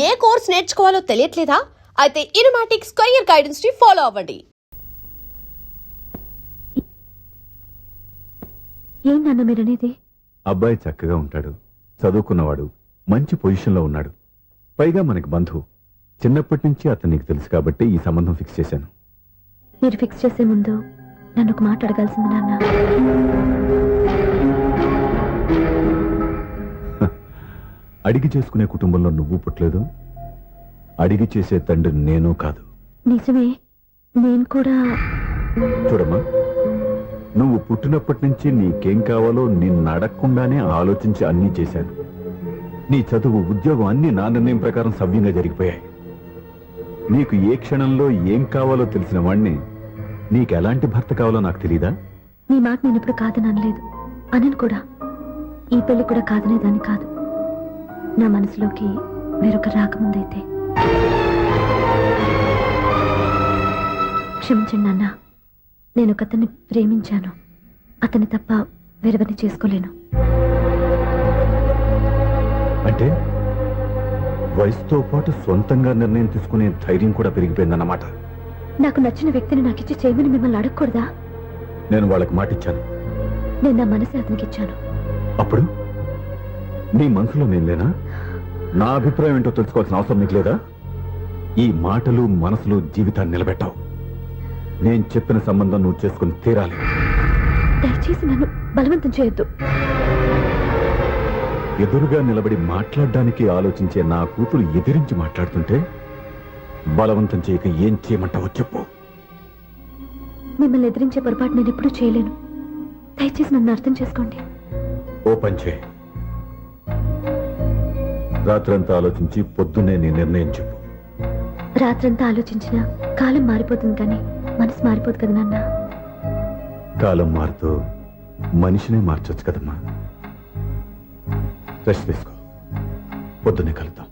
ఏ course నేర్చుకోవాలో తెలియట్లేదా? అయితే ఇనుమాటిక్స్ career guidance ని follow అవ్వండి. ఏంటన్న మీరనేది? అబ్బాయి చక్కగా ఉంటాడు, చదువుకున్నవాడు, మంచి పొజిషన్లో ఉన్నాడు. పైగా మనకి బంధువు. చిన్నప్పటి నుంచి అతను నీకు తెలుసు కాబట్టి ఈ సంబంధం ఫిక్స్ చేశాను. మీరు ఫిక్స్ చేసే ముందు నన్ను ఒక మాట అడగాల్సింది నాన్న. అడిగి చేసుకునే కుటుంబంలో నువ్వు పుట్టలేదు, అడిగి చేసే తండ్రి నేను కాదు. నిజమే, నేను కూడా. చూడమ్మా, నువ్వు పుట్టినప్పటి నుంచి నీకేం కావాలో నిన్ను అడగకుండానే ఆలోచించి అన్నీ చేశాను. నీ చదువు, ఉద్యోగం అన్నీ నా నిర్ణయం ప్రకారం సవ్యంగా జరిగిపోయాయి. నీకు ఏ క్షణంలో ఏం కావాలో తెలిసిన వాణ్ణి నీకు ఎలాంటి భర్త కావాలో నాకు తెలీదా? నీ మాట నేను ఇప్పుడు కాదని అనలేదు, అనను కూడా. ఈ పెళ్లి కూడా కాదనేదాన్ని కాదు. నా మనసులోకి వేరొక రాకముందైతే. క్షమించండి నాన్న, నేను ఒక అతన్ని ప్రేమించాను. అతన్ని తప్ప వేరెవరిని చేసుకోలేను. అంటే వయసుతో పాటు సొంతంగా నిర్ణయం తీసుకునే ధైర్యం కూడా పెరిగిపోయిందన్నమాట. నాకు నచ్చిన వ్యక్తిని నాకిచ్చి చేయమని మిమ్మల్ని అడగకూడదా? నేను వాళ్ళకి మాట ఇచ్చాను. నేను నా మనసు అతనికి ఇచ్చాను. అప్పుడు నీ మనసులో నేను లేనా? నా అభిప్రాయం ఏంటో తెలుసుకోవాల్సిన అవసరం నీకు లేదా? ఈ మాటలు, మనసులు జీవితాన్ని నిలబెట్టావు. నేను చెప్పిన సంబంధం నువ్వు చేసుకుని తీరాలి. దయచేసి నన్ను బలవంతం చేయొద్దు. ఎదురుగా నిలబడి మాట్లాడడానికి ఆలోచించే నా కూతురు ఎదిరించి మాట్లాడుతుంటే బలవంతం చేయక ఏం చేయమంటావో చెప్పు. మిమ్మల్ని ఎదిరించే పొరపాటు నేను ఎప్పుడూ చేయలేను. దయచేసి నన్ను అర్థం చేసుకోండి. ఓ పని చేయి, రాత్రంతా ఆలోచించి పొద్దున్నే నీ నిర్ణయం చెప్పు. రాత్రంతా ఆలోచించినా కాలం మారిపోతుంది, కానీ మనసు మారిపోదు కదా నాన్న. కాలం మారుతూ మనిషినే మార్చొచ్చు కదమ్మా. రెస్ట్ తీసుకో, పొద్దున్నే కలుద్దాం.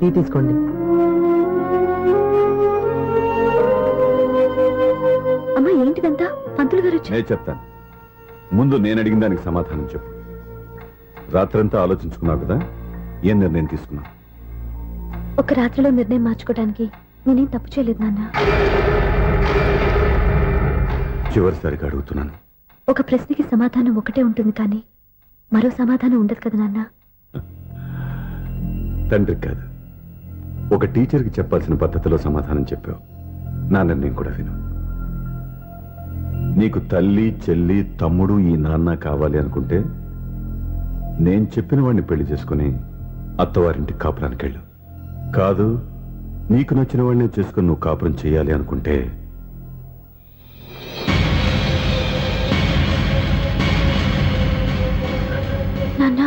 టీ తీసుకోండి. అమ్మా, ఏంటిదంతా? పంతులు గారు వచ్చి. నేను చెప్తాను, ముందు నేను అడిగిన దానికి సమాధానం చెప్పు. రాత్రంతా ఆలోచించుకున్నావు కదా, ఏం నిర్ణయం తీసుకున్నావు? ఒక రాత్రిలో నిర్ణయం మార్చుకోవడానికి నేనేం తప్పు చేయలేదు నాన్న. చివరిసారిగా అడుగుతున్నాను. ఒక ప్రశ్నకి సమాధానం ఒకటే ఉంటుంది, కానీ మరో సమాధానం ఉండదు కదా నాన్న. తండ్రికి కాదు, ఒక టీచర్కి చెప్పాల్సిన పద్ధతిలో సమాధానం చెప్పావు. నా నిర్ణయం కూడా విను. నీకు తల్లి, చెల్లి, తమ్ముడు, ఈ నాన్న కావాలి అనుకుంటే నేను చెప్పిన వాడిని పెళ్లి చేసుకుని అత్తవారింటికి కాపురానికి వెళ్ళు. కాదు, నీకు నచ్చిన వాడిని చేసుకుని నువ్వు కాపురం చేయాలి అనుకుంటే నాన్న,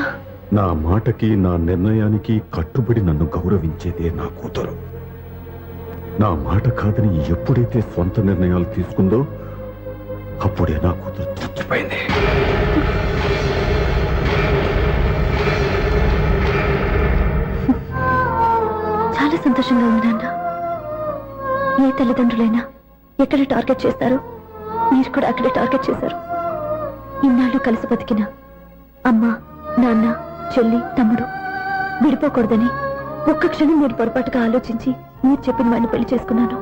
నా మాటకి, నా నిర్ణయానికి కట్టుబడి నన్ను గౌరవించేదే నా కూతురు. నా మాట కాదని ఎప్పుడైతే సొంత నిర్ణయాలు తీసుకుందో అప్పుడే నా కూతురు చచ్చిపోయింది. చాలా సంతోషంగా ఉంది నాన్న. ఏ తల్లిదండ్రులైనా ఎక్కడ టార్గెట్ చేస్తారో మీరు కూడా అక్కడే టార్గెట్ చేశారు. ఇన్నాళ్ళు కలిసి బతికిన అమ్మ, నాన్న, చెల్లి, తమ్ముడు విడిపోకూడదని ఒక్క క్షణం మీరు పొరపాటుగా ఆలోచించి మీరు చెప్పిన వాడిని పెళ్లి చేసుకున్నాను.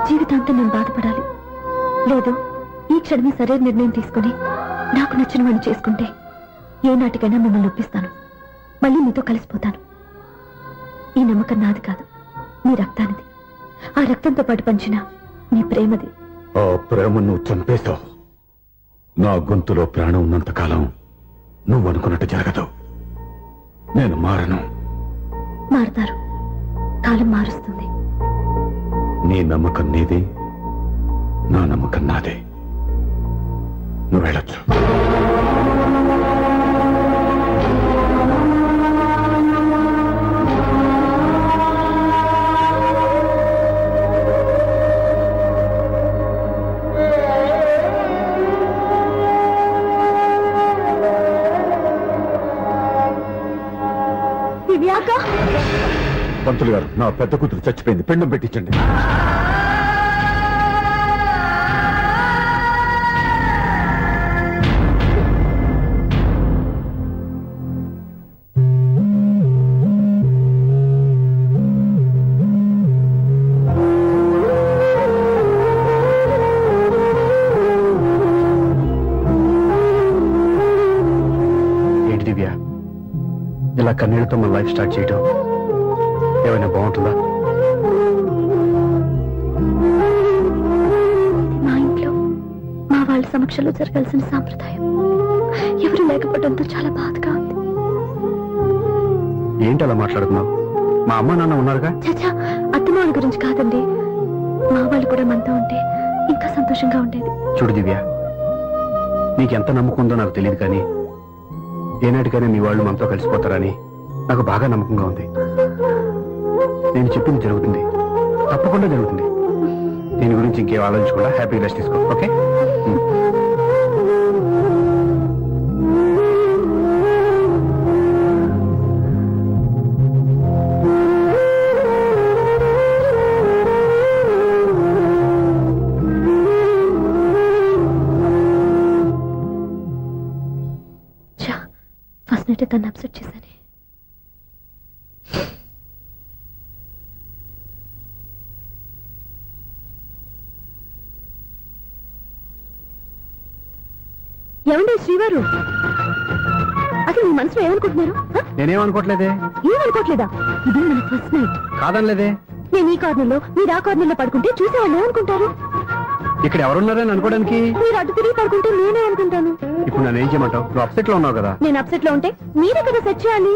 జీవితాంతం నేను బాధపడాలి? లేదు, ఈ క్షణమే సరైన నిర్ణయం తీసుకుని నాకు నచ్చిన వాడిని చేసుకుంటే ఏ నాటికైనా మిమ్మల్ని ఒప్పిస్తాను. మళ్ళీ మీతో కలిసిపోతాను. ఈ నమ్మకం నాది కాదు, మీ రక్తానిది. ఆ రక్తంతో పాటు పంచిన మీ ప్రేమది. ఆ ప్రేమ నువ్వు చంపేశావు. నా గొంతులో ప్రాణం ఉన్నంతకాలం నువ్వు అనుకున్నట్టు జరగదు. నేను మారను. మారుతారు, కాలం మారుస్తుంది. నీ నమ్మకం నీది, నా నమ్మకం నాదే. నువ్వు వెళ్ళొచ్చు. దివ్య అక్క. పంతులు గారు, నా పెద్ద కూతురు చచ్చిపోయింది, పిండం పెట్టించండి. ఏంటి దివ్య, ఇలా కన్నీళ్లతో మన లైఫ్ స్టార్ట్ చేయటం ఏమైనా బాగుంటుందా? మా ఇంట్లో మా వాళ్ళ సమక్షంలో జరగాల్సిన సాంప్రదాయం ఎవరు లేకపోవడంతో చాలా బాధగా ఉంది. ఏంటి అలా మాట్లాడుతున్నావు? మా అమ్మ నాన్న ఉన్నారుగా. చచ్చా, అత్తమాల గురించి కాదండి, మా వాళ్ళు కూడా మనతో ఉంటే ఇంకా సంతోషంగా ఉండేది. చూడు దివ్య, నీకెంత నమ్మకం ఉందో నాకు తెలియదు, కానీ ఏనాటికైనా మీ వాళ్ళు మనతో కలిసిపోతారని నాకు బాగా నమ్మకంగా ఉంది. నేను చెప్పింది జరుగుతుంది, తప్పకుండా జరుగుతుంది. దీని గురించి ఇంకేం ఆలోచించకుండా హ్యాపీగా రెస్ట్ తీసుకో, ఓకే? ఫస్ట్ నైట్ తను అప్సెట్ చేశాను. ఏమండి శ్రీవారు, అసలు మీ మనసులో ఏమనుకుంటున్నారు? నేనేమనుకోవట్లేదే. ఏమనుకోవట్లేదా? ఇది మన ఫస్ట్ నైట్. కాదనలేదే. నేను ఈ కార్నర్లో మీరు ఆ కార్నర్లో పడుకుంటే చూసేవాళ్ళు ఏమనుకుంటారు? ఇక్కడ ఎవరున్నారని అనుకోవడానికి. మీరు అటు తిరిగి పడుకుంటే నేనే అనుకుంటాను. ఇప్పుడు నన్ను ఏం చేయమంటావు? నువ్వు అప్సెట్ లో ఉన్నావు కదా. నేను అప్సెట్ లో ఉంటే మీరే కదా సెట్ చేయాలి.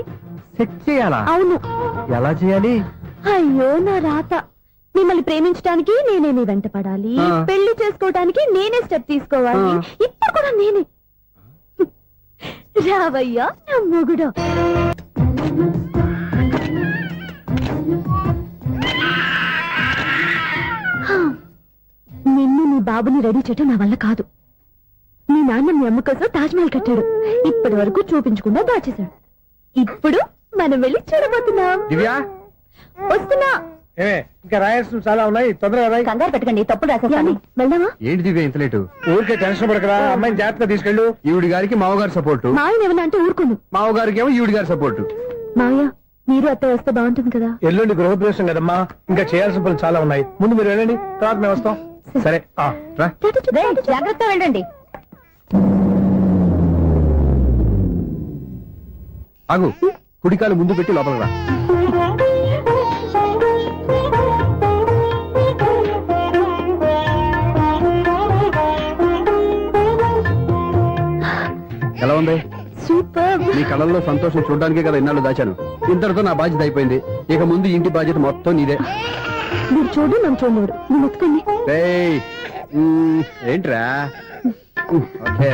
సెట్ చేయాలా? అవును. ఎలా చేయాలి? అయ్యో నా రాత. మిమ్మల్ని ప్రేమించడానికి నేనే మీ వెంట పడాలి, ఆ. పెళ్లి చేసుకోవడానికి నేనే స్టెప్ తీసుకోవాలి. ఆ. ఇప్పుడు కూడా నేనే. రావయ్యా నా మొగుడు. నిన్ను నీ బాబుని రెడీ చేయటం నా వల్ల కాదు. మీ నాన్న మీ అమ్మ కోసం తాజ్ మహల్ కట్టాడు, ఇప్పటి వరకు చూపించకుండా దాచేశాడు. ఇప్పుడు మనం వెళ్ళి చూడబోతున్నాం. దివ్య, వస్తున్నా. ఇంకా రాయాల్సిన చాలా ఉన్నాయి, తొందరగా రాయి. కంగారు పెట్టకండి, తప్పుడు రాసేసాను. వెళ్దామా? ఏంటి దివ్య ఇంత లేటు? ఊరికే టెన్షన్ పడకరా, అమ్మాయిని జాగ్రత్తగా తీసుకెళ్ళు. ఈవిడి గారికి మావగారు సపోర్టు, మాయన ఏమన్నా అంటే ఊరుకుంది. మావగారికి ఏమో ఈవిడి గారి సపోర్టు. మావయ్య, మీరు అత్త వస్తే బాగుంటుంది కదా. ఎల్లుండి గృహప్రవేశం కదమ్మా, ఇంకా చేయాల్సిన పనులు చాలా ఉన్నాయి. ముందు మీరు వెళ్ళండి, తర్వాత మేము వస్తాం. సరే రా. జాగ్రత్తగా వెళ్ళండి. ఆగు, కుడికాలు ముందు పెట్టి లోపల రా. ఎలా ఉంది? సూపర్. నీ కళ్ళల్లో సంతోషం చూడడానికే కదా ఇన్నాళ్ళు దాచాను. ఇంతటితో నా బాధ్యత అయిపోయింది. ఇక ముందు ఇంటి బాధ్యత మొత్తం నీదే. మీరు చూడు, నన్ను చూడలేరు. నేను ఎత్తుకోండి. ఏయ్, ఏంట్రా? ఓకే.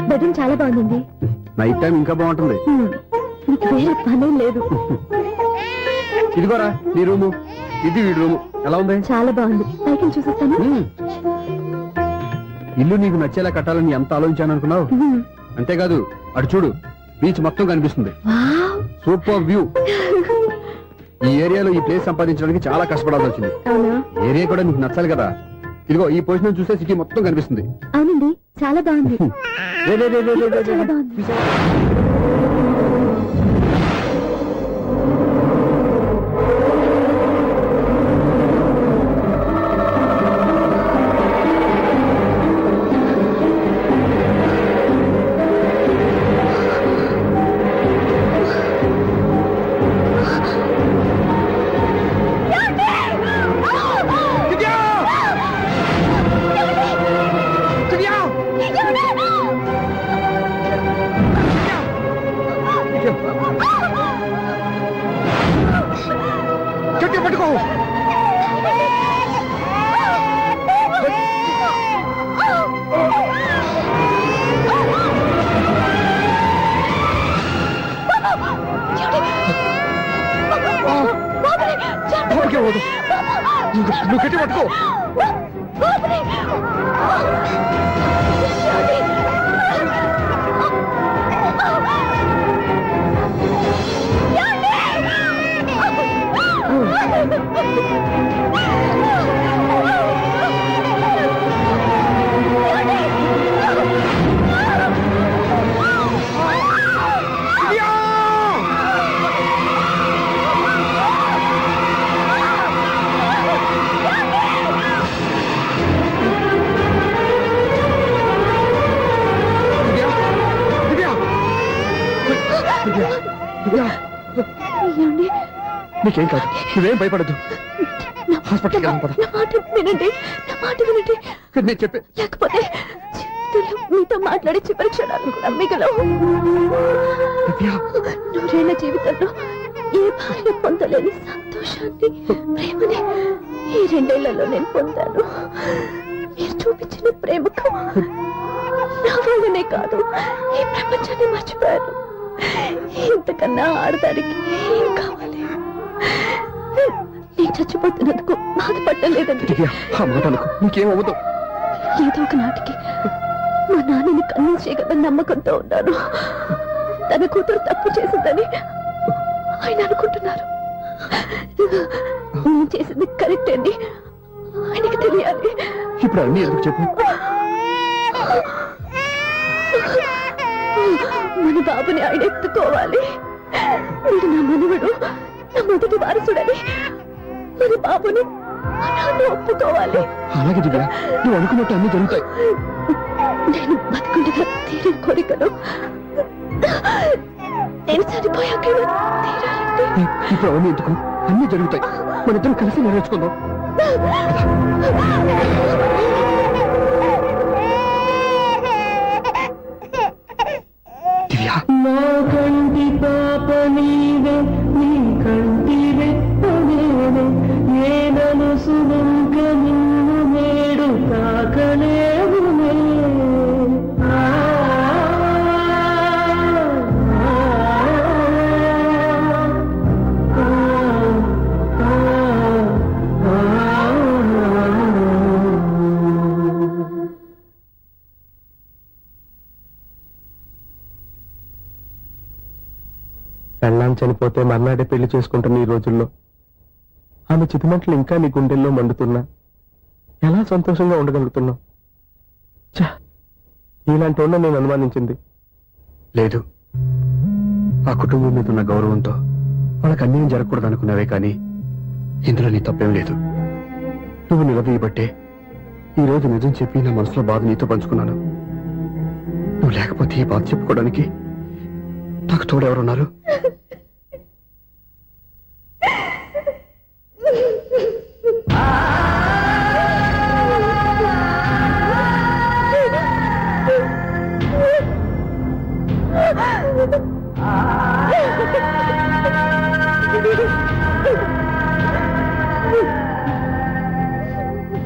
బెడ్రూమ్ చాలా బాగుంది. నైట్ టైం ఇంకా బాగుంటుంది. మీకు వేరే పనేం లేదు. ఇదిగోరా నీ రూము, ఇది వీడి రూము. ఎలా ఉంది? చాలా బాగుంది. పైకి చూసేస్తాను. ఇల్లు నీకు నచ్చేలా కట్టాలని ఎంత ఆలోచించాను అనుకున్నావు? అంతేకాదు, అటు చూడు, బీచ్ మొత్తం కనిపిస్తుంది. వావ్. Super view. ఈ ఏరియాలో ఈ ప్లేస్ సంపాదించడానికి చాలా కష్టపడాల్సి వచ్చింది. అవునా? ఏరియా కూడా నీకు నచ్చాలి కదా. ఇదిగో ఈ పొజిషన్ చూస్తే సిటీ మొత్తం కనిపిస్తుంది. అవునండి, చాలా బాగుంది. రే, రే, రే, రే, రే, రే, చాలా రే. బాగుంది. నీకేమవుదు నువ్వు గట్టి పట్టుకో ఏమండి? నీకేం కాదు నువ్వేం భయపడద్దు హాస్పిటల్కి నా పద మాట వినండి, నా మాట వినండి. నేను చెప్పే లేకపోతే జీవితంలో మీతో మాట్లాడి చివరి క్షణాలు కూడా మిగలవు. నూరేళ్ల జీవితంలో ఏ భార్య పొందలేని సంతోషాన్ని, ప్రేమని ఈ 2 ఏళ్లలో నేను పొందాను. మీరు చూపించిన ప్రేమకు నా వాళ్ళనే కాదు, ఈ ప్రపంచాన్ని మర్చిపోయాను. ఇంతకన్నా ఆడదానికి ఏం కావాలి? నేను చచ్చిపోతున్నందుకు బాధపడలేదండి. ఆ మాట అనుకో నీకేమవుతావు ఏదో ఒక నాటికి మా నాన్నని కన్విన్స్ చేయగల నమ్మకంతో ఉన్నాను. తన కూతురు తప్పు చేసిందని ఆయన అనుకుంటున్నారు. నేను చేసింది కరెక్ట్ అని ఆయనకి తెలియాలి. ఇప్పుడు అన్ని ఎందుకు చెప్పు మన బాబుని ఆయన ఎత్తుకోవాలి. వీడు నా మనవడు, నా మొదటి వారసుడని మన బాబుని మా నాన్న ఒప్పుకోవాలి. అలాగే దివ్య నువ్వు అనుకున్నట్టు అన్ని జరుగుతాయి. నేను బతుకుండగా తీరిన కోరికను నేను చనిపోయాక తీరాలంటే ఇప్పుడు అవన్నీ ఎందుకు అన్ని జరుగుతాయి. మన ఇద్దరం కలిసి నెరవేర్చుకుందాం. దివ్య నా కంటి పాప నీవే, నీ కంటి రెప్ప నేనే, నేనను సుమంక నిన్ను నేడు తాకలేవునే. పెళ్ళాం చనిపోతే మర్నాడే పెళ్లి చేసుకుంటున్న ఈ రోజుల్లో ఆమె చితిమంటలు ఇంకా నీ గుండెల్లో మండుతున్నా ఎలా సంతోషంగా ఉండగలుగుతున్నావు? ఛా, ఇలాంటి ఉన్న నేను అనుమానించింది లేదు. ఆ కుటుంబం మీద ఉన్న గౌరవంతో వాళ్ళకి అన్యాయం జరగకూడదు అనుకున్నావే కానీ ఇందులో నీ తప్పేం లేదు. నువ్వు నిలదీయబట్టే ఈ రోజు నిజం చెప్పి నా మనసులో బాధ నీతో పంచుకున్నాను. నువ్వు లేకపోతే ఈ బాధ చెప్పుకోవడానికి నాకు తోడెవరున్నారు?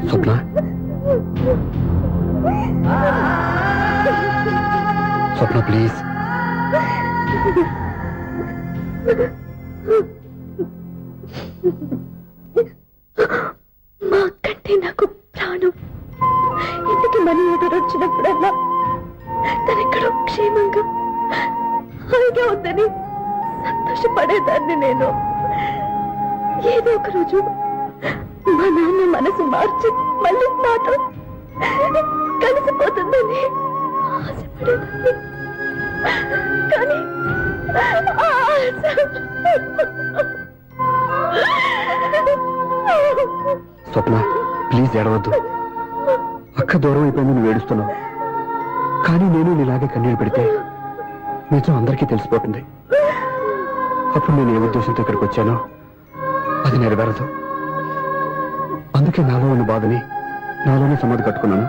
స్వప్న, స్వప్న ప్లీజ్. మా కంటే నాకు ప్రాణం. ఇంటికి మనీ ఆర్డర్ వచ్చినప్పుడల్లా తనెక్కడో క్షేమంగా హాయిగా ఉందని సంతోషపడేదాన్ని నేను. ఏదో ఒక రోజు మా నాన్న మనసు మార్చి మళ్ళీ నాతో కలిసిపోతుందని ఆశపడేదాన్ని. కానీ ఆ ఆశ స్వప్న ప్లీజ్ ఏడవద్దు. అక్క దూరం అయిపోయింది, నువ్వు ఏడుస్తున్నావు. కానీ నేను నీలాగే కన్నీళ్ళు పెడితే నిజం అందరికీ తెలిసిపోతుంది. అప్పుడు నేను ఏ ఉద్దేశంతో ఇక్కడికి వచ్చానో అది నెరవేరదు. అందుకే నాలో ఉన్న బాధని నాలోనే సమాధి కట్టుకున్నాను.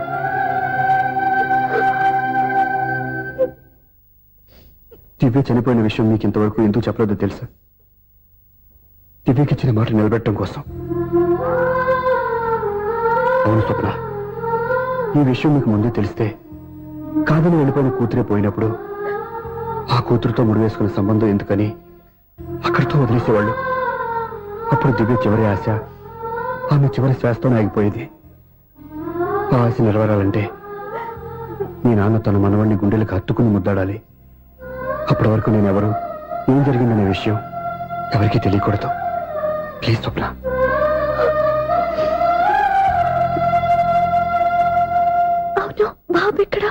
దివ్య చనిపోయిన విషయం మీకు ఇంతవరకు ఎందుకు చెప్పలేదో తెలుసా? దివ్యకిచ్చిన మాట నిలబెట్టడం కోసం. అవును స్వప్న, ఈ విషయం మీకు ముందే తెలిస్తే కాదని వెళ్ళిపోయిన కూతురే పోయినప్పుడు ఆ కూతురుతో ముడివేసుకున్న సంబంధం ఎందుకని అక్కడితో వదిలేసేవాళ్ళు. అప్పుడు దివ్య చివరి ఆశ ఆమె చివరి శ్వాసతోనే ఆగిపోయేది. ఆ ఆశ నెరవేరాలంటే మీ నాన్న తన మనవడిని గుండెలకు హత్తుకుని ముద్దాడాలి. అప్పటి వరకు నేనెవరు, ఏం జరిగిందనే విషయం ఎవరికీ తెలియకూడదు. ప్లీజ్ స్వప్న. అవును, బాబు ఇక్కడ.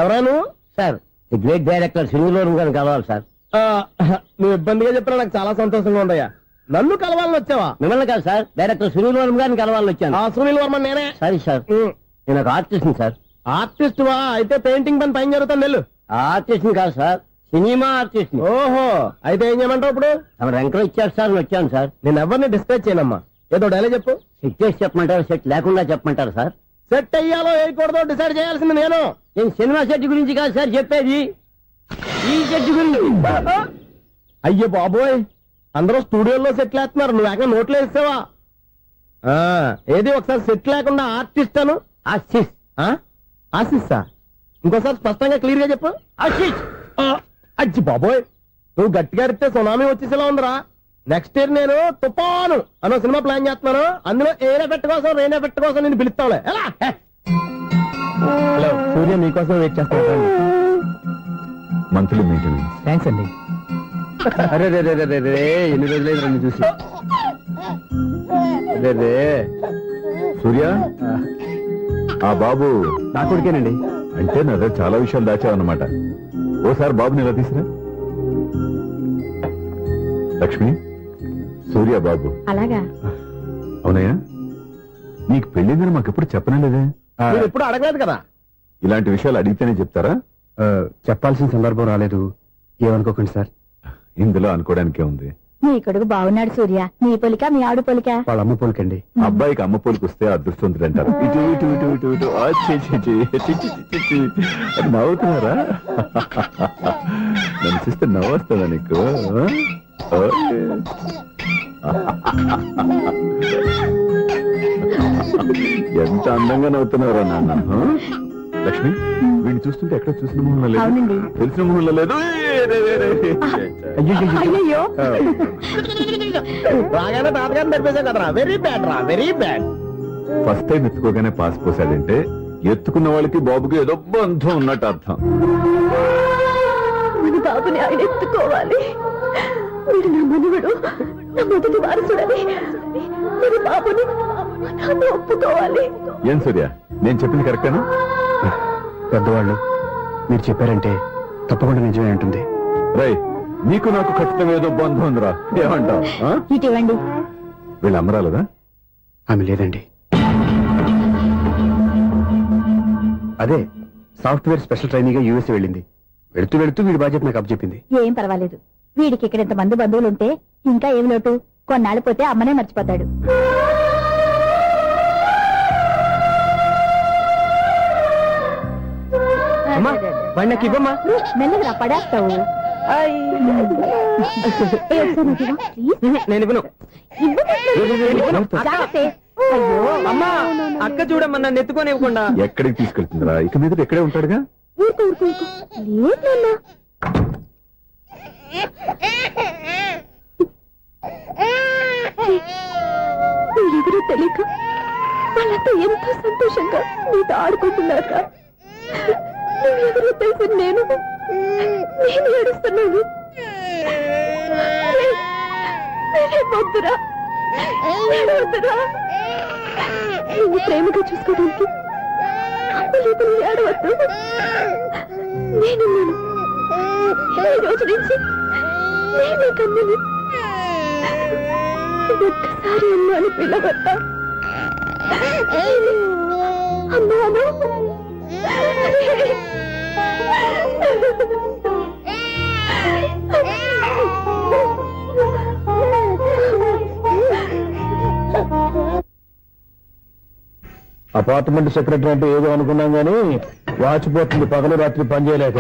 ఎవరాను? సార్ ది గ్రేట్ డైరెక్టర్ సింగులూరు గారిని కలవాలి సార్. నువ్వు ఇబ్బందిగా చెప్పినా నాకు చాలా సంతోషంగా ఉందయ్యా. నన్ను కలవాలని వచ్చావా? మిమ్మల్ని కాదు సార్, డైరెక్టర్ సింగులూరు గారిని కలవాలని వచ్చాను. సునీల్ వర్మ నేనే. సరే సార్, నేను ఒక ఆర్టిస్ట్ సార్. ఆర్టిస్ట్ వా? అయితే పెయింటింగ్ పని పైన జరుగుతుంది వెళ్ళు. ఆర్టిస్ట్ కాదు సార్, సినిమా ఆర్టిస్ట్. ఓహో, అయితే ఏం చేయమంటావు ఇప్పుడు? తమ ఎంకరేజ్ ఇచ్చారు సార్, వచ్చాను సార్. నేను ఎవరిని డిస్కస్ చేయనమ్మా, ఏదో డైలాగ్ చెప్పు. సెట్ చేసి చెప్పమంటారు, సెట్ లేకుండా చెప్పమంటారు సార్? సెట్ అయ్యాలో వేయకూడదో డిసైడ్ చేయాల్సింది నేను. నేను సినిమా సెట్ గురించి కాదు సార్ చెప్పేది, ఈ సెట్ గురించి. అయ్యో బాబోయ్, అందరూ స్టూడియోలో సెట్ లేస్తున్నారు, నువ్వు ఏకంగా నోట్లో వేస్తావా? ఏది ఒకసారి సెట్ లేకుండా ఆర్టిస్ట్ అను. ఆర్టిస్ట్. ఆశిస్తా? ఇంకోసారి స్పష్టంగా క్లియర్ గా చెప్పు. ఆర్టిస్ట్. అజ్జి బాబోయ్, నువ్వు గట్టిగా అడిగితే సునామీ వచ్చేసేలా ఉందిరా. నెక్స్ట్ ఇయర్ నేను తుఫాను అనో సినిమా ప్లాన్ చేస్తున్నాను. అందులో ఎయిర్ ఎఫెక్ట్ కోసం, రెయిన్ ఎఫెక్ట్ కోసం నేను పిలుస్తావులే. ఎలా? హలో, సూర్య మీకోసం వెయిట్ చేస్తాను. Monthly maintenance. థ్యాంక్స్ అండి. అరే రే రే రే రే, ఎన్ని రోజులైంది నన్ను చూసి. అరే రే. సూర్య, ఆ బాబు నా కొడుకేనండి. అంటే నా దగ్గర చాలా విషయాలు దాచావన్నమాట. ఓసారి బాబుని ఇలా తీసురా. లక్ష్మి, సూర్య బాబు. అలాగా? అవునయ్యా, నీకు పెళ్ళిందని మాకెప్పుడు చెప్పనేలేదే. మీరు ఎప్పుడు అడగలేదు కదా. ఇలాంటి విషయాలు అడిగితేనే చెప్తారా? చెప్పాల్సిన సందర్భం రాలేదు, ఏమనుకోకండి సార్. ఇందులో అనుకోవడానికే ఉంది. నీ కొడుకు బాగున్నాడు సూర్య. నీ పొలిక మీ ఆవిడ పొలిక? వాళ్ళ అమ్మ పోలికండి. అబ్బాయికి అమ్మ పోలికి వస్తే అదృష్టవంతుడు అంటారు. ఇటు ఇటు ఇటు ఇటు ఇటు ఆ, ఛీ, ఛీ, ఛీ, ఛీ, ఛీ, ఛీ, ఛీ. అది నవ్వుతున్నారా? నన్ను చూస్తే నవ్వు వస్తుందా నీకు? ఓకే. ఎంత అందంగా నవ్వుతున్నారా నాన్న. లక్ష్మి, వీడిని చూస్తుంటే ఎక్కడ చూసిన మొహంలో లేదు, అవునండి. తెలిసిన మొహంలో లేదు. అయ్యో, రాగానే తాతగారిని తెరిపేశాం కదరా. వెరీ బ్యాడ్ రా, వెరీ బ్యాడ్. ఫస్ట్ టైం ఎత్తుకోగానే పాస్ పోసాడంటే ఎత్తుకున్న వాళ్ళకి బాబుకి ఏదో బంధం ఉన్నట్టు అర్థం. మన బాబుని ఆయన ఎత్తుకోవాలి. వీడు నా మనవడు, నా మొదటి వారసుడని మన బాబుని నాన్న ఒప్పుకోవాలి. ఏం సూర్య, నేను చెప్పింది కరెక్టేనా? పెద్దవాళ్ళు మీరు చెప్పారంటే తప్పకుండా నిజమే ఉంటుంది. రై, నీకు నాకు ఖచ్చితంగా ఏదో బంధం ఉందిరా, ఏమంటావు? ఇటువంటి వీళ్ళు అమ్మరాలదా? ఆమె లేదండి. అదే సాఫ్ట్వేర్ స్పెషల్ ట్రైనింగ్ యూఎస్ వెళ్ళింది. వెళుతూ వెళుతూ వీడి బాధ్యత నాకు అప్పచెప్పింది. ఏం పర్వాలేదు. వీడికి ఇక్కడ ఇంతమంది బంధువులుంటే ఇంకా ఏం లోటు. కొన్నాళ్ళు పోతే అమ్మనే మర్చిపోతాడు. అమ్మా, బండికి ఇవ్వమ్మా. మెల్లగా పడేస్తావు. నేను ఇవ్వను. అమ్మా, అక్క చూడమ్మా, నన్ను ఎత్తుకొని ఇవ్వకుండా. ఎక్కడికి తీసుకెళ్తుందిరా? ఇక మీద ఎక్కడే ఉంటాడుగా. ఊరుకో ఊరుకో ఊరుకో. లేదు నాన్న. మీరెవరో తెలియక వాళ్ళంతా ఎంతో సంతోషంగా మీతో ఆడుకుంటున్నారా? నువ్వెవరో తెలిసి నేను ఏడుస్తున్నాను. వద్దురా, వద్దురా. నువ్వు ప్రేమగా చూసుకోవడానికి లేదు, ఏడవద్దు. నేనున్నాను. ఈ రోజు నుంచి నేనే కన్నని. ఒక్కసారి అమ్మాని పిల్లవద్దా? అమ్మాను. అపార్ట్మెంట్ సెక్రటరీ అంటే ఏదో అనుకున్నాం గానీ వాచిపోతుంది పగలు రాత్రి పని చేయలేక.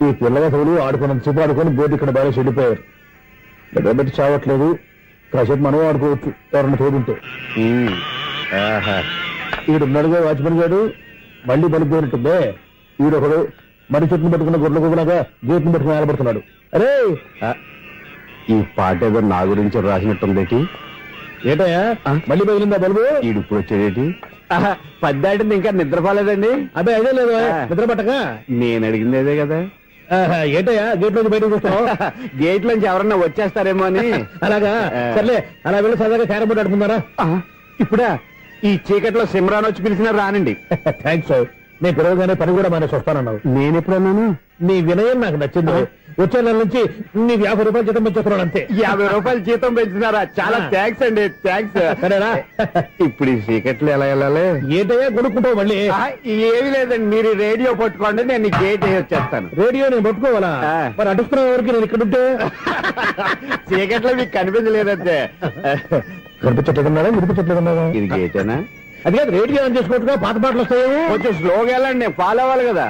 ఈ పిల్లగతులు ఆడుకున్నంత సేపు ఆడుకొని బోర్డు ఇక్కడ బాగా చెడిపోయారు. నిద్రబెట్టి చావట్లేదు. కాసేపు మనం ఆడుకోవచ్చు ఎవరన్నా తోడుంటే. ఈడున్నాడుగా వాచ్మెన్ గారు మళ్ళీ పలిపోయినట్టుందే ఈడొకడు మరి చెట్టును పట్టుకున్న గొడ్ల గుబలాగా గేట్ను పట్టుకుని ఆలబడుతున్నాడు. అరే ఈ పాట ఏదో నా గురించి రాసినట్టుందేటి. ఏటయ్యా మళ్ళీ పగిలిందా బల్బు? ఈడు ఇప్పుడు వచ్చేదేటి? పద్దాటింది ఇంకా నిద్రపోలేదండి. అదే అదే లేదు నిద్ర పట్టక. నేను అడిగింది అదే కదా. ఏటయ్యా గేట్ నుంచి బయటకు చూస్తున్నావు? గేట్ నుంచి ఎవరన్నా వచ్చేస్తారేమో అని. అలాగా సర్లే అలా వెళ్ళి సరదాగా క్యారం బోర్డు ఆడుకున్నారా? ఇప్పుడా ఈ చీకట్లో సిమ్రాన్ వచ్చి పిలిచినా రానండి. థ్యాంక్స్. నేను పిలవగానే పని కూడా మానేసి వస్తానన్నావు. నేను ఎప్పుడన్నాను? నీ వినయం నాకు నచ్చింది. వచ్చే నెల నుంచి నీకు 50 రూపాయలు జీతం పెంచుతున్నాడు అంతే. 50 రూపాయలు జీతం పెంచినారా? చాలా థ్యాంక్స్ అండి, థ్యాంక్స్. సరేనా? ఇప్పుడు ఈ చీకట్లు ఎలా వెళ్ళాలి? ఏంటయ్యా కొనుక్కుంటావు మళ్ళీ? ఏమి లేదండి, మీరు రేడియో పట్టుకోండి, నేను ఈ గేట్ వచ్చేస్తాను. రేడియో నేను పట్టుకోవాలా? ఆ. మరి అడుస్తున్న వరకు నేను ఇక్కడ ఉంటే చీకట్లో మీకు కనిపించలేదంటే. కనిపించట్లేదన్నారా వినిపించట్లేదన్నారా? ఇది గేటేనా? అది కాదు రేడియో ఆన్ చేసుకోవచ్చుగా, పాత పాటలు వస్తాయేమో. కొంచెం స్లోగా వెళ్ళండి, ఫాలో అవ్వాలి కదా.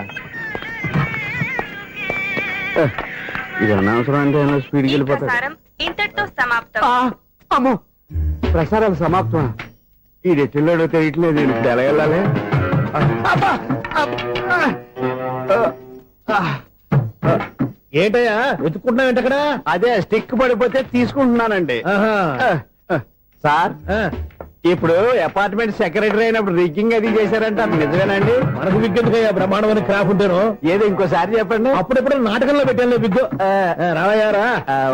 ఇది అనవసరం అంటే స్పీడ్కి వెళ్ళిపోతాడు. ప్రసారం ఇంతటితో సమాప్తం. అమ్మో, ప్రసారాలు సమాప్తం. ఇది ఎట్టిల్లాడో తెలియట్లేదు, నేను ఇప్పుడు ఎలా వెళ్ళాలి? ఏంటయ్యా వెతుక్కుంటున్నావు ఏంటక్కడ? అదే స్టిక్ పడిపోతే తీసుకుంటున్నానండి. ఆహా. సార్, ఆ, ఇప్పుడు అపార్ట్మెంట్ సెక్రటరీ అయినప్పుడు రిగ్గింగ్ అది చేశారంట, అది నిజమేనండి? మనకు విగ్గెందుకయ్యా బ్రహ్మాండమైన క్రాఫ్ ఉంటాను. ఏదో ఇంకోసారి చెప్పండి. అప్పుడెప్పుడు నాటకంలో పెట్టాను విగ్గు. రావయ్యారా?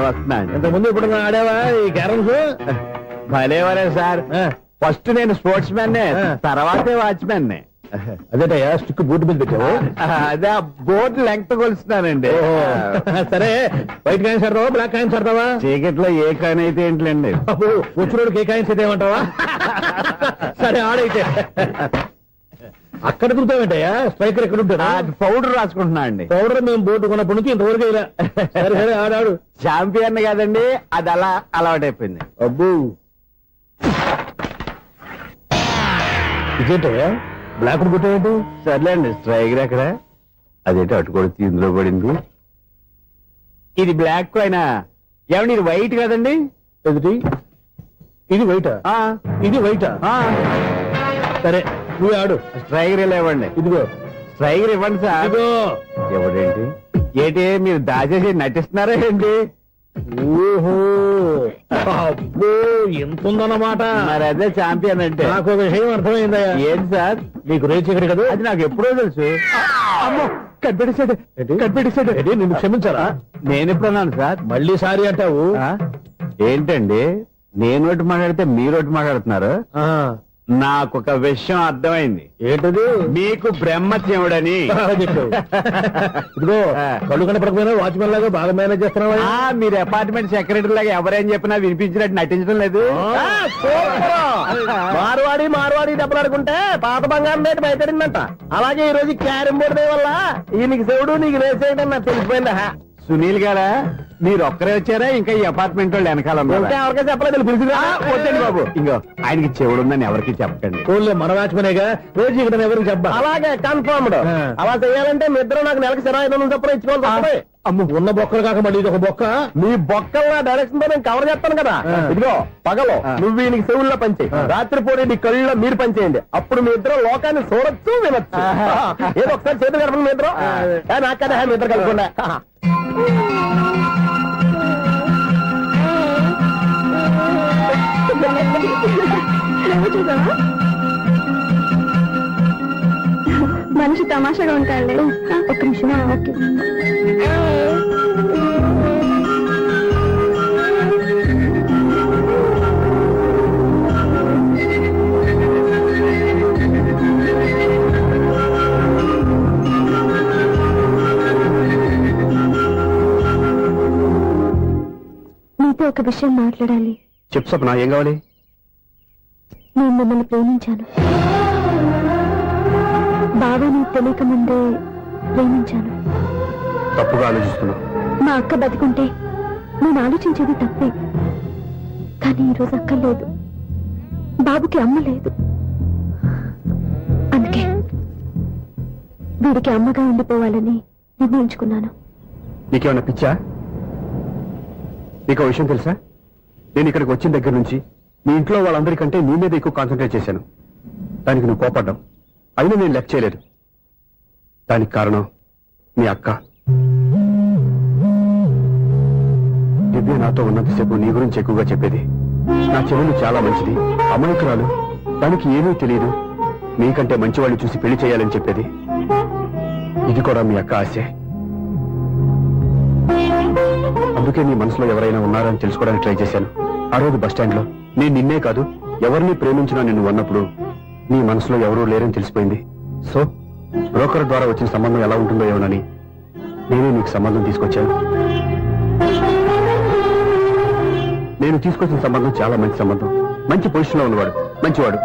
వస్తున్నాను. ఇంత ముందు ఇప్పుడు ఆడావా ఈ క్యారమ్స్? భలేవరే సార్, ఫస్ట్ నేను స్పోర్ట్స్ మ్యాన్, తర్వాతే వాచ్మెన్. అదేటయ్యా స్టిక్ బూట్ మీద పెట్టావు. అదే బోర్డు లెంగ్త్ కొలుస్తున్నానండి. సరే వైట్ కాయిన్స్ ఆడతావా బ్లాక్ కాయిన్స్ ఆడతావా? చీకట్లో ఏ కాని అయితే ఏంటండి. వచ్చినోడికి ఏ కాయిన్స్ అయితే ఏమంటావా? సరే ఆడైతే. అక్కడ దొరుకుతావేంటయ్యా స్ట్రైకర్ ఎక్కడ ఉంటారా? పౌడర్ రాసుకుంటున్నా అండి. పౌడర్ మేము బోర్డు కొన్నప్పటి నుంచి ఇంతవరకు ఇలా. సరే సరే ఆడాడు. చాంపియన్ కాదండి, అది అలా అలవాటైపోయింది. అబ్బు ఇదేంటయ్యా బ్లాక్ కొట్టాడు? సర్లేండి, స్ట్రైకర్ ఎక్కడ? అదేంటి అటు కొడితే ఇందులో పడింది. ఇది బ్లాక్ అయినా ఏమండి, ఇది వైట్ కదండి. ఎదుటి ఇది వైటా? ఇది వైటా? సరే నువ్వు ఆడు. స్ట్రైకర్ ఇలా ఇవ్వండి. ఇదిగో స్ట్రైకర్ ఇవ్వండి సార్. ఇదిగో. ఎవడేంటి ఏంటి మీరు దాచేసి నటిస్తున్నారా ఏంటి? ఓహో అబ్బో ఎంత ఉందన్నమాట. మరి అదే చాంపియన్ అంటే. నాకు ఒక విషయం అర్థమైందయ్యా. ఏంటి సార్? నీకు రేచి ఇక్కడ కదా? అది నాకు ఎప్పుడో తెలుసు. అమ్మో, కనిపెట్టేశాడు. నిన్ను క్షమించారా? నేను ఎప్పుడన్నాను సార్? మళ్ళీ సారీ అంటావు? ఏంటండి, నేను ఒకటి మాట్లాడితే మీరు ఒకటి మాట్లాడుతున్నారు. ఆ, నాకు ఒక విషయం అర్థమైంది. ఏంటది? మీకు బ్రహ్మత్యముడని. చెప్పావు. ఇదిగో కళ్ళు కనపడకపోయినా వాచ్మెన్ లాగా బాగా మేనేజ్ చేస్తున్నావా? మీరు అపార్ట్మెంట్ సెక్రటరీ లాగా ఎవరేం చెప్పినా వినిపించినట్టు నటించడం లేదు. మార్వాడి దెబ్బలు ఆడుకుంటే పాత బంగారం రేటు బయటడిందంట. అలాగే ఈ రోజు క్యారం బోర్డు వల్ల ఈయనకి శివుడు నీకు రేసేయడం నాకు తెలిసిపోయిందా? సునీల్ గారా, మీరు ఒక్కరే వచ్చారా? ఇంకా ఈ అపార్ట్మెంట్ వాళ్ళు వెనకాల ఉన్నారా? ఎవరికీ చెప్పలేదు పిలిచిరా? వద్దండి బాబు, ఇంకో ఆయనకి చెవుడు ఉందని ఎవరికి చెప్పకండి. ఊళ్ళో మన వాచ్మనేగా రోజు ఇక్కడ ఎవరికి చెప్పా. అలాగే కన్ఫర్మ్డ్. అలా చేయాలంటే మీ ఇద్దరు నాకు నెలకి 25,000 చొప్పున ఇచ్చుకోవాలి. అమ్మ ఉన్న బొక్కలు కాక మళ్ళీ ఇది ఒక బొక్క. మీ బొక్కల డైరెక్షన్ తో నేను కవర్ చేస్తాను కదా. ఇదిగో పగలో నువ్వు ఈయనకి చెవుల్లో పనిచేయి, రాత్రిపూట నీ కళ్ళలో మీరు పనిచేయండి. అప్పుడు మీ ఇద్దరు లోకాన్ని చూడొచ్చు వినొచ్చు. ఏదో ఒకసారి చేతులు కలపండి మీ ఇద్దరు. నాకు కదా మీ ఇద్దరు కలపకుండా. మనిషి తమాషాగా ఉంటాడు. ఒక నిమిషం. ఓకే నీతో ఒక విషయం మాట్లాడాలి. చెప్పు సప్న, ఏం కావాలి? నేను మిమ్మల్ని ప్రేమించాను. బాగా నీకు తెలియక ముందే ప్రేమించాను. తప్పుగా ఆలోచిస్తున్నా. మా అక్క బతికుంటే నేను ఆలోచించేది తప్పే. కానీ ఈరోజు అక్క లేదు, బాబుకి అమ్మ లేదు. అందుకే వీడికి అమ్మగా ఉండిపోవాలని నిర్ణయించుకున్నాను. నీకేమన్నా పిచ్చా? నీకు విషయం తెలుసా? నేను ఇక్కడికి వచ్చిన దగ్గర నుంచి మీ ఇంట్లో వాళ్ళందరికంటే నీ మీద ఎక్కువ కాన్సన్ట్రేట్ చేశాను. దానికి నువ్వు కోపడ్డావు. అయినా నేను లెక్క చేయలేదు. దానికి కారణం మీ అక్క. దివ్య నాతో ఉన్నంతసేపు నీ గురించి ఎక్కువగా చెప్పేది. నా చెవులు చాలా మంచిది, అమాయకురాలు, దానికి ఏమీ తెలియదు, మీకంటే మంచివాళ్ళు చూసి పెళ్లి చేయాలని చెప్పేది. ఇది కూడా మీ అక్క ఆశే. అందుకే నీ మనసులో ఎవరైనా ఉన్నారని తెలుసుకోవడానికి ట్రై చేశాను. ఆ రోజు బస్టాండ్ లో నేను నిన్నే కాదు ఎవరిని ప్రేమించినా నిన్ను అన్నప్పుడు నీ మనసులో ఎవరూ లేరని తెలిసిపోయింది. సో బ్రోకర్ ద్వారా వచ్చిన సంబంధం ఎలా ఉంటుందో ఏమోనని నేనే నీకు సంబంధం తీసుకొచ్చాను. నేను తీసుకొచ్చిన సంబంధం చాలా మంచి సంబంధం. మంచి పొజిషన్ లో ఉన్నవాడు, మంచివాడు.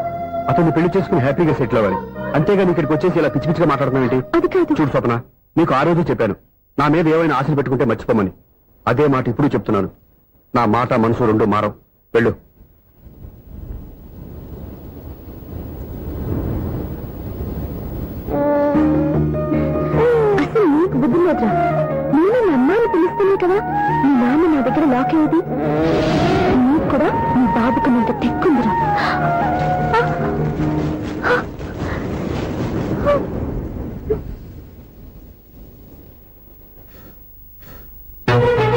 అతన్ని పెళ్లి చేసుకుని హ్యాపీగా సెటిల్ అవ్వాలి. అంతేగాని ఇక్కడికి వచ్చేసి ఇలా పిచ్చి పిచ్చిగా మాట్లాడుతున్నావు ఏంటి? అది కాదు. చూడు స్వప్న, నీకు ఆ రోజు చెప్పాను నా మీద ఏమైనా ఆశలు పెట్టుకుంటే మర్చిపోమని. అదే మాట ఇప్పుడు చెప్తున్నాను. నా మాట మనసు రెండు మారవు. వెళ్ళు. అసలు నీకు బుద్ధి లేదురా. నేను నా అమ్మాయిని పిలుస్తానే కదా నీ నాన్న నా దగ్గర లాక్ అయ్యేది. నీకు కూడా నీ బాబుకు నీంత తెక్కుందిరా.